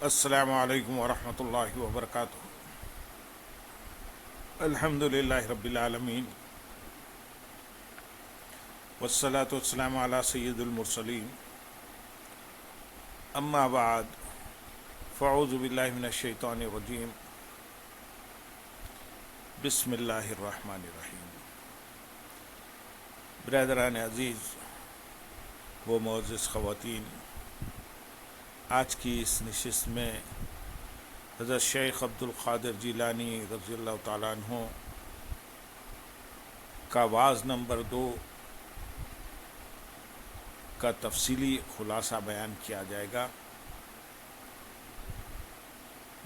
السلام علیکم ورحمۃ اللہ وبرکاتہ۔ الحمد للہ رب العالمین والصلاة والسلام علی سید المرسلین، اما بعد فاعوذ باللہ من الشیطان الرجیم، بسم اللہ الرحمن الرحیم۔ برادران عزیز و معزز خواتین، آج کی اس نشست میں حضرت شیخ عبد القادر جیلانی رضی اللہ تعالیٰ عنہ کا واعظ نمبر 2 کا تفصیلی خلاصہ بیان کیا جائے گا۔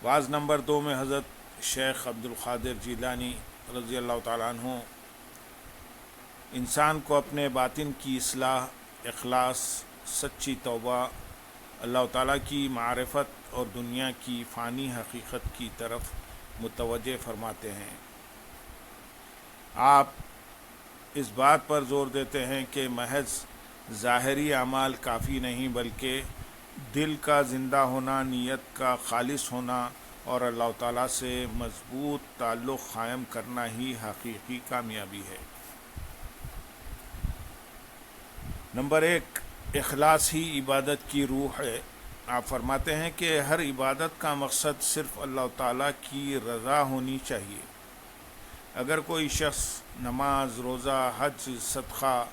واعظ نمبر 2 میں حضرت شیخ عبد القادر جیلانی رضی اللہ تعالیٰ عنہ انسان کو اپنے باطن کی اصلاح، اخلاص، سچی توبہ، اللہ تعالیٰ کی معرفت اور دنیا کی فانی حقیقت کی طرف متوجہ فرماتے ہیں۔ آپ اس بات پر زور دیتے ہیں کہ محض ظاہری اعمال کافی نہیں، بلکہ دل کا زندہ ہونا، نیت کا خالص ہونا اور اللہ تعالیٰ سے مضبوط تعلق قائم کرنا ہی حقیقی کامیابی ہے۔ نمبر 1، اخلاص ہی عبادت کی روح ہے۔ آپ فرماتے ہیں کہ ہر عبادت کا مقصد صرف اللہ تعالیٰ کی رضا ہونی چاہیے۔ اگر کوئی شخص نماز، روزہ، حج، صدقہ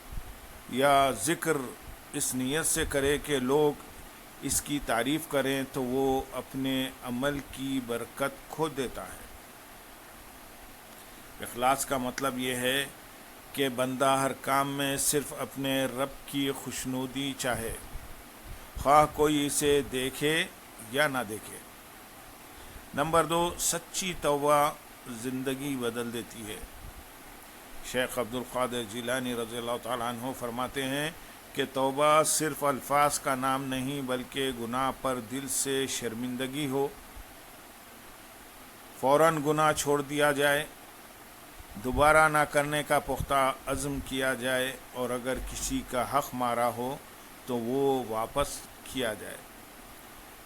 یا ذکر اس نیت سے کرے کہ لوگ اس کی تعریف کریں تو وہ اپنے عمل کی برکت کھو دیتا ہے۔ اخلاص کا مطلب یہ ہے کہ بندہ ہر کام میں صرف اپنے رب کی خوشنودی چاہے، خواہ کوئی اسے دیکھے یا نہ دیکھے۔ نمبر 2، سچی توبہ زندگی بدل دیتی ہے۔ شیخ عبد القادر جیلانی رضی اللہ تعالیٰ عنہ فرماتے ہیں کہ توبہ صرف الفاظ کا نام نہیں، بلکہ گناہ پر دل سے شرمندگی ہو، فوراً گناہ چھوڑ دیا جائے، دوبارہ نہ کرنے کا پختہ عزم کیا جائے، اور اگر کسی کا حق مارا ہو تو وہ واپس کیا جائے۔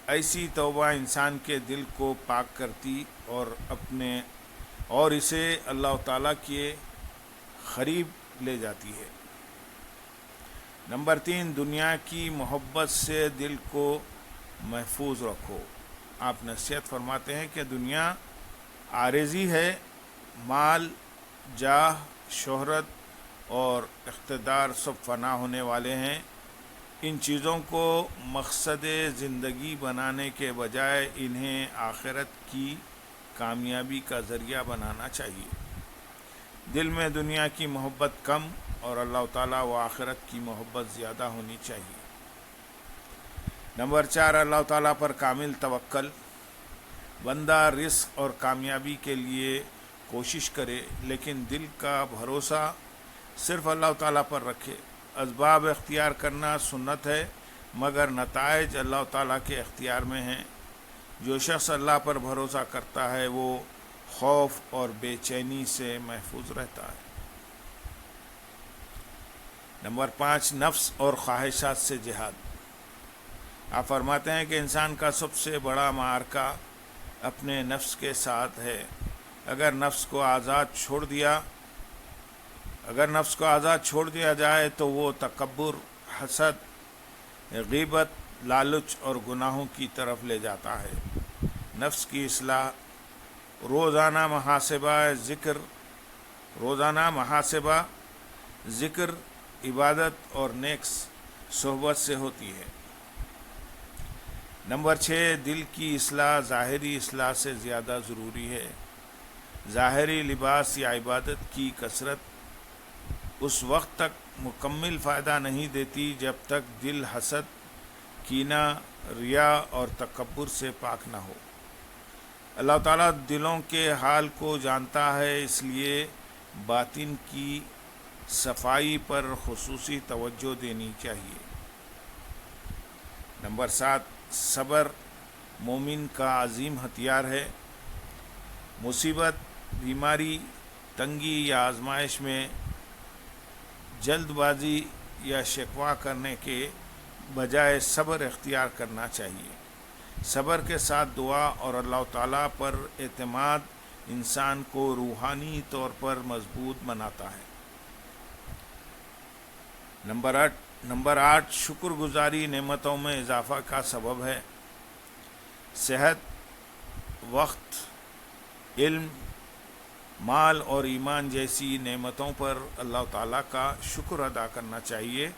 ایسی توبہ انسان کے دل کو پاک کرتی اور اسے اللہ تعالیٰ کے قریب لے جاتی ہے۔ نمبر 3، دنیا کی محبت سے دل کو محفوظ رکھو۔ آپ نصیحت فرماتے ہیں کہ دنیا عارضی ہے، مال، جاہ، شہرت اور اقتدار سب فنا ہونے والے ہیں۔ ان چیزوں کو مقصد زندگی بنانے کے بجائے انہیں آخرت کی کامیابی کا ذریعہ بنانا چاہیے۔ دل میں دنیا کی محبت کم اور اللہ تعالیٰ و آخرت کی محبت زیادہ ہونی چاہیے۔ نمبر 4، اللہ تعالیٰ پر کامل توکل۔ بندہ رزق اور کامیابی کے لیے کوشش کرے، لیکن دل کا بھروسہ صرف اللہ تعالیٰ پر رکھے۔ اسباب اختیار کرنا سنت ہے، مگر نتائج اللہ تعالیٰ کے اختیار میں ہیں۔ جو شخص اللہ پر بھروسہ کرتا ہے وہ خوف اور بے چینی سے محفوظ رہتا ہے۔ نمبر 5، نفس اور خواہشات سے جہاد۔ آپ فرماتے ہیں کہ انسان کا سب سے بڑا معرکہ اپنے نفس کے ساتھ ہے۔ اگر نفس کو آزاد چھوڑ دیا جائے تو وہ تکبر، حسد، غیبت، لالچ اور گناہوں کی طرف لے جاتا ہے۔ نفس کی اصلاح روزانہ محاسبہ، ذکر، عبادت اور نیک صحبت سے ہوتی ہے۔ نمبر 6، دل کی اصلاح ظاہری اصلاح سے زیادہ ضروری ہے۔ ظاہری لباس یا عبادت کی کثرت اس وقت تک مکمل فائدہ نہیں دیتی جب تک دل حسد، کینہ، ریا اور تکبر سے پاک نہ ہو۔ اللہ تعالیٰ دلوں کے حال کو جانتا ہے، اس لیے باطن کی صفائی پر خصوصی توجہ دینی چاہیے۔ نمبر 7، صبر مومن کا عظیم ہتھیار ہے۔ مصیبت، بیماری، تنگی یا آزمائش میں جلد بازی یا شکوہ کرنے کے بجائے صبر اختیار کرنا چاہیے۔ صبر کے ساتھ دعا اور اللہ تعالیٰ پر اعتماد انسان کو روحانی طور پر مضبوط بناتا ہے۔ نمبر 8 شکر گزاری نعمتوں میں اضافہ کا سبب ہے۔ صحت، وقت، علم، مال اور ایمان جیسی نعمتوں پر اللہ تعالیٰ کا شکر ادا کرنا چاہیے۔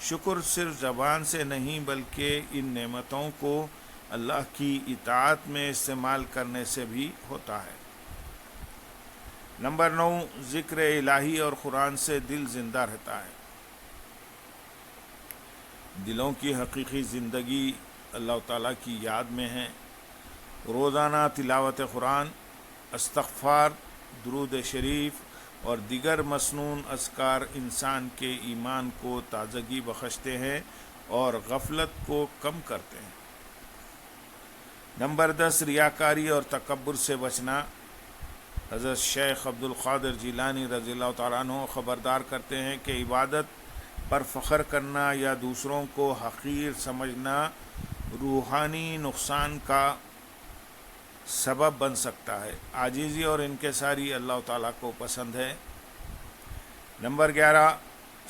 شکر صرف زبان سے نہیں بلکہ ان نعمتوں کو اللہ کی اطاعت میں استعمال کرنے سے بھی ہوتا ہے۔ نمبر 9 ذکر الہی اور قرآن سے دل زندہ رہتا ہے۔ دلوں کی حقیقی زندگی اللہ تعالیٰ کی یاد میں ہے۔ روزانہ تلاوت قرآن، استغفار، درود شریف اور دیگر مسنون اذکار انسان کے ایمان کو تازگی بخشتے ہیں اور غفلت کو کم کرتے ہیں۔ نمبر 10 ریاکاری اور تکبر سے بچنا۔ حضرت شیخ عبد القادر جیلانی رضی اللہ تعالیٰ عنہ خبردار کرتے ہیں کہ عبادت پر فخر کرنا یا دوسروں کو حقیر سمجھنا روحانی نقصان کا سبب بن سکتا ہے۔ عاجزی اور انکساری اللہ تعالیٰ کو پسند ہے۔ نمبر 11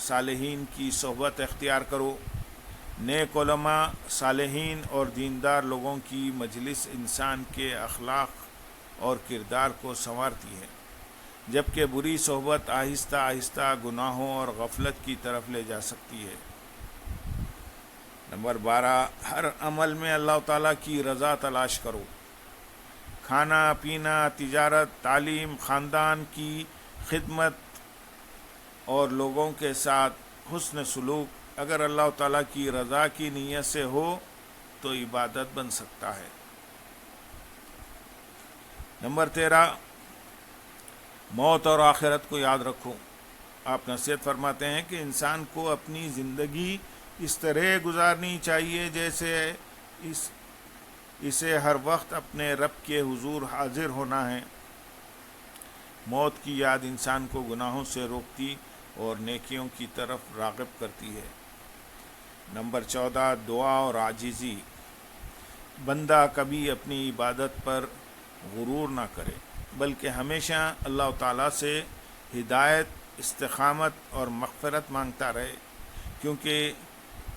صالحین کی صحبت اختیار کرو۔ نیک علماء، صالحین اور دیندار لوگوں کی مجلس انسان کے اخلاق اور کردار کو سنوارتی ہے، جبکہ بری صحبت آہستہ آہستہ گناہوں اور غفلت کی طرف لے جا سکتی ہے۔ نمبر 12 ہر عمل میں اللہ تعالیٰ کی رضا تلاش کرو۔ کھانا پینا، تجارت، تعلیم، خاندان کی خدمت اور لوگوں کے ساتھ حسن سلوک اگر اللہ تعالیٰ کی رضا کی نیت سے ہو تو عبادت بن سکتا ہے۔ نمبر 13 موت اور آخرت کو یاد رکھو۔ آپ نصیحت فرماتے ہیں کہ انسان کو اپنی زندگی اس طرح گزارنی چاہیے جیسے اسے ہر وقت اپنے رب کے حضور حاضر ہونا ہے۔ موت کی یاد انسان کو گناہوں سے روکتی اور نیکیوں کی طرف راغب کرتی ہے۔ نمبر 14 دعا اور عاجزی۔ بندہ کبھی اپنی عبادت پر غرور نہ کرے بلکہ ہمیشہ اللہ تعالیٰ سے ہدایت، استقامت اور مغفرت مانگتا رہے، کیونکہ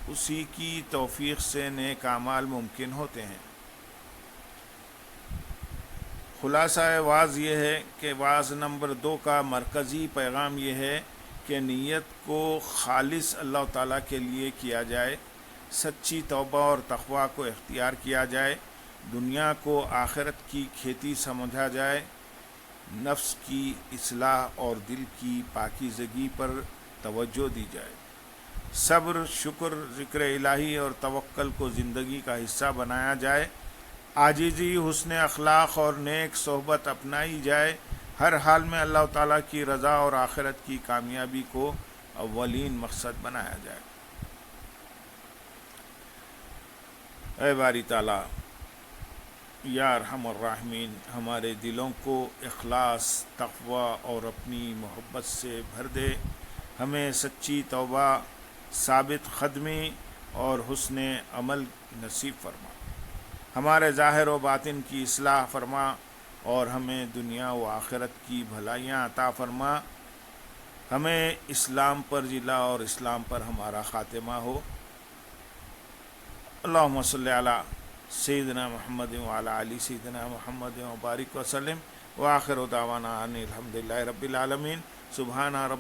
اسی کی توفیق سے نیک اعمال ممکن ہوتے ہیں۔ خلاصہ وعظ یہ ہے کہ وعظ نمبر 2 کا مرکزی پیغام یہ ہے کہ نیت کو خالص اللہ تعالیٰ کے لیے کیا جائے، سچی توبہ اور تقویٰ کو اختیار کیا جائے، دنیا کو آخرت کی کھیتی سمجھا جائے، نفس کی اصلاح اور دل کی پاکیزگی پر توجہ دی جائے، صبر، شکر، ذکر الہی اور توکل کو زندگی کا حصہ بنایا جائے، عاجزی، حسن اخلاق اور نیک صحبت اپنائی جائے، ہر حال میں اللہ تعالیٰ کی رضا اور آخرت کی کامیابی کو اولین مقصد بنایا جائے۔ اے باری تعالیٰ، یا ارحم الراحمین، ہمارے دلوں کو اخلاص، تقوی اور اپنی محبت سے بھر دے، ہمیں سچی توبہ، ثابت قدمی اور حسن عمل نصیب فرما، ہمارے ظاہر و باطن کی اصلاح فرما اور ہمیں دنیا و آخرت کی بھلائیاں عطا فرما، ہمیں اسلام پر جلا اور اسلام پر ہمارا خاتمہ ہو۔ اللہم صلی علی سیدنا محمد وعلی آل سیدنا محمد وبارک وسلم، وآخر دعوانا ان الحمدللہ رب العالمین۔ سبحان رب